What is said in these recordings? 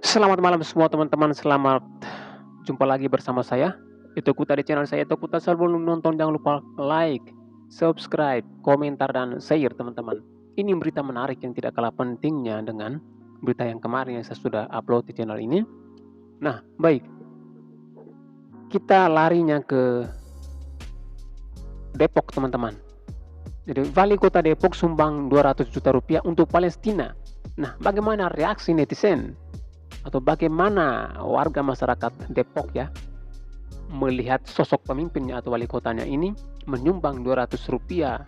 Selamat malam semua teman-teman, selamat jumpa lagi bersama saya, Itu Kuta di channel saya Itu Kuta. Sebelum nonton jangan lupa like, subscribe, komentar, dan share teman-teman. Ini berita menarik yang tidak kalah pentingnya dengan berita yang kemarin yang saya sudah upload di channel ini. Nah, baik, kita larinya ke Depok teman-teman. Jadi Wali Kota Depok sumbang 200 juta rupiah untuk Palestina. Nah, bagaimana reaksi netizen? Atau bagaimana warga masyarakat Depok ya melihat sosok pemimpinnya atau wali kotanya ini menyumbang 200 rupiah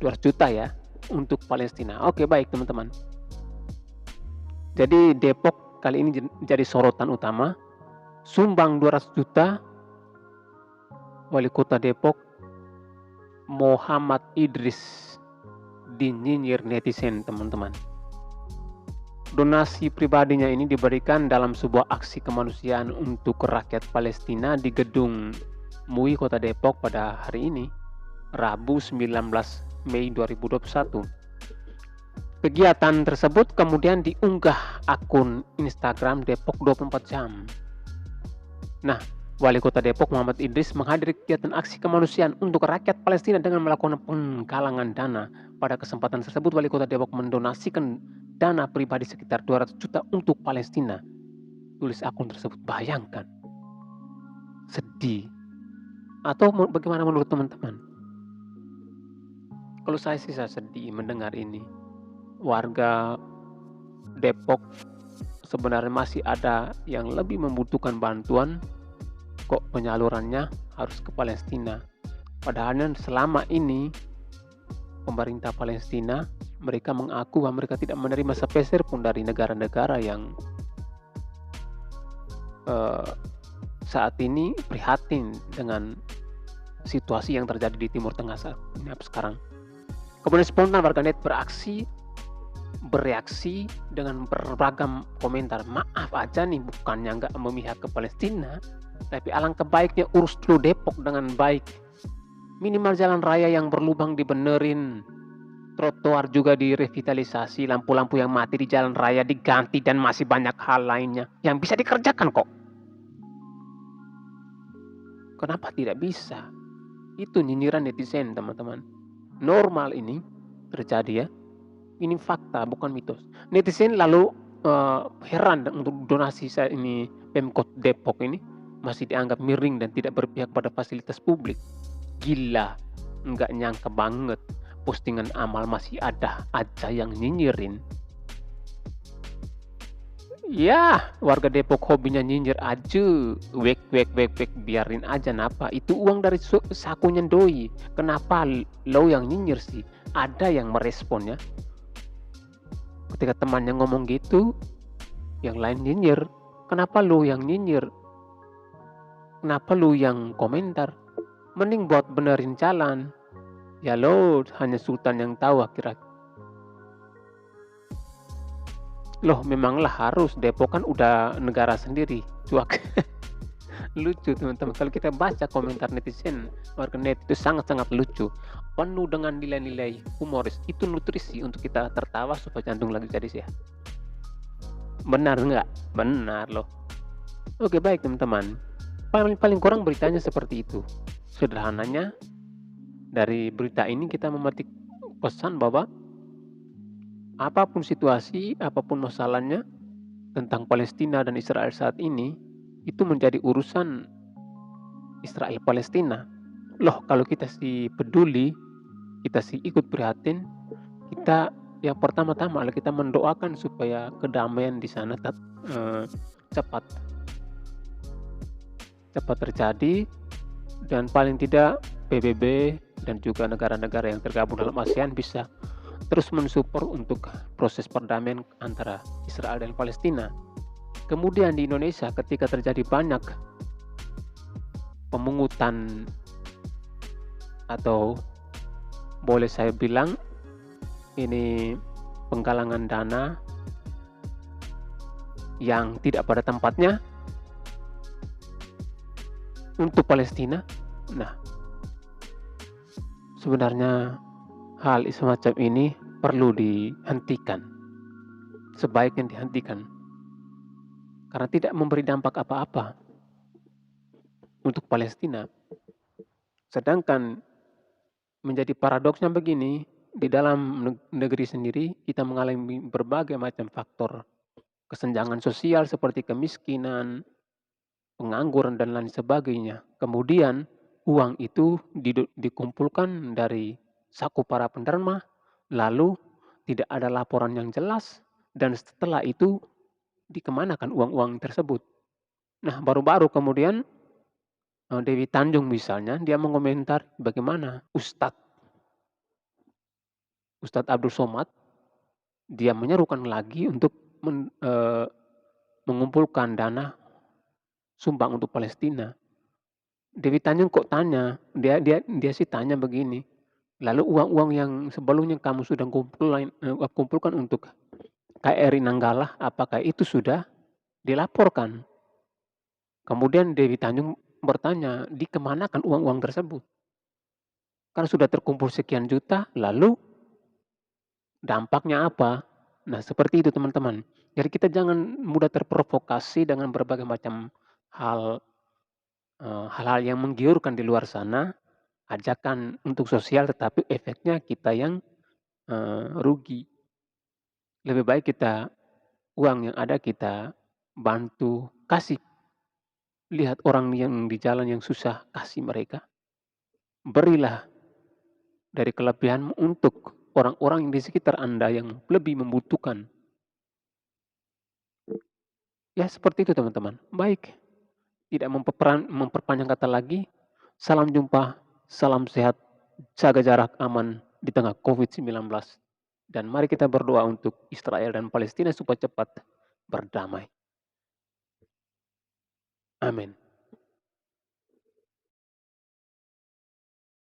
200 juta ya untuk Palestina. Oke, baik teman-teman, jadi Depok kali ini jadi sorotan utama. Sumbang 200 juta wali kota Depok Muhammad Idris dinyinyir netizen teman-teman. Donasi pribadinya ini diberikan dalam sebuah aksi kemanusiaan untuk rakyat Palestina di gedung MUI Kota Depok pada hari ini, Rabu 19 Mei 2021. Kegiatan tersebut kemudian diunggah akun Instagram Depok 24 jam. Nah, Wali Kota Depok Muhammad Idris menghadiri kegiatan aksi kemanusiaan untuk rakyat Palestina dengan melakukan penggalangan dana. Pada kesempatan tersebut, Wali Kota Depok mendonasikan dana pribadi sekitar 200 juta untuk Palestina. Tulis akun tersebut. Bayangkan, sedih. Atau bagaimana menurut teman-teman? Kalau saya sih saya sedih mendengar ini. Warga Depok sebenarnya masih ada yang lebih membutuhkan bantuan, kok penyalurannya harus ke Palestina. Padahal selama ini pemerintah Palestina mereka mengaku bahwa mereka tidak menerima sepeser pun dari negara-negara yang saat ini prihatin dengan situasi yang terjadi di Timur Tengah saat ini sekarang. Kemudian spontan warganet bereaksi dengan beragam komentar. Maaf aja nih, bukannya nggak memihak ke Palestina, tapi alangkah baiknya urus dulu Depok dengan baik. Minimal jalan raya yang berlubang dibenerin, trotoar juga direvitalisasi, lampu-lampu yang mati di jalan raya diganti, dan masih banyak hal lainnya yang bisa dikerjakan kok. Kenapa tidak bisa? Itu nyinyiran netizen teman-teman. Normal ini terjadi ya. Ini fakta, bukan mitos. Netizen lalu heran untuk donasi saya ini Pemkot Depok ini masih dianggap miring dan tidak berpihak pada fasilitas publik. Gila, nggak nyangka banget postingan amal masih ada aja yang nyinyirin. Ya, warga Depok hobinya nyinyir aja. Wek, biarin aja napa. Itu uang dari sakunya doi. Kenapa lo yang nyinyir sih? Ada yang meresponnya. Ketika temannya ngomong gitu, yang lain nyinyir. Kenapa lo yang nyinyir? Kenapa lo yang komentar? Mending buat benerin jalan. Ya lo, hanya Sultan yang tahu akhir-akhir. Loh, memanglah harus, Depok kan udah negara sendiri. Cuak. Lucu teman-teman, kalau kita baca komentar netizen warganet itu sangat-sangat lucu, penuh dengan nilai-nilai humoris. Itu nutrisi untuk kita tertawa supaya jantung lagi jadi sehat. Benar nggak? Benar loh. Oke, baik teman-teman, paling kurang beritanya seperti itu. Sederhananya dari berita ini kita memetik pesan bahwa apapun situasi, apapun masalahnya tentang Palestina dan Israel saat ini, itu menjadi urusan Israel Palestina. Loh, kalau kita sih peduli, kita sih ikut prihatin, kita yang pertama-tama kita mendoakan supaya kedamaian di sana cepat terjadi, dan paling tidak PBB dan juga negara-negara yang tergabung dalam ASEAN bisa terus mensupport untuk proses perdamaian antara Israel dan Palestina. Kemudian di Indonesia ketika terjadi banyak pemungutan atau boleh saya bilang ini penggalangan dana yang tidak pada tempatnya untuk Palestina. Nah, sebenarnya hal semacam ini perlu dihentikan, sebaiknya dihentikan, karena tidak memberi dampak apa-apa untuk Palestina. Sedangkan menjadi paradoksnya begini, di dalam negeri sendiri kita mengalami berbagai macam faktor kesenjangan sosial seperti kemiskinan, pengangguran, dan lain sebagainya. Kemudian uang itu dikumpulkan dari saku para penderma, lalu tidak ada laporan yang jelas, dan setelah itu dikemanakan uang-uang tersebut. Nah, baru-baru kemudian Dewi Tanjung misalnya, dia mengomentar bagaimana Ustadz Abdul Somad, dia menyerukan lagi untuk mengumpulkan dana sumbang untuk Palestina. Dewi Tanjung kok tanya, dia sih tanya begini, lalu uang-uang yang sebelumnya kamu sudah kumpulkan untuk KRI Nanggala, apakah itu sudah dilaporkan? Kemudian Dewi Tanjung bertanya, dikemanakan uang-uang tersebut? Kan sudah terkumpul sekian juta, lalu dampaknya apa? Nah, seperti itu teman-teman. Jadi kita jangan mudah terprovokasi dengan berbagai macam hal-hal yang menggiurkan di luar sana, ajakan untuk sosial tetapi efeknya kita yang rugi. Lebih baik uang yang ada kita bantu, kasih. Lihat orang yang di jalan yang susah, kasih mereka. Berilah dari kelebihanmu untuk orang-orang yang di sekitar Anda yang lebih membutuhkan. Ya seperti itu teman-teman. Baik, tidak memperpanjang kata lagi. Salam jumpa, salam sehat, jaga jarak aman di tengah COVID-19. Dan mari kita berdoa untuk Israel dan Palestina supaya cepat berdamai. Amin.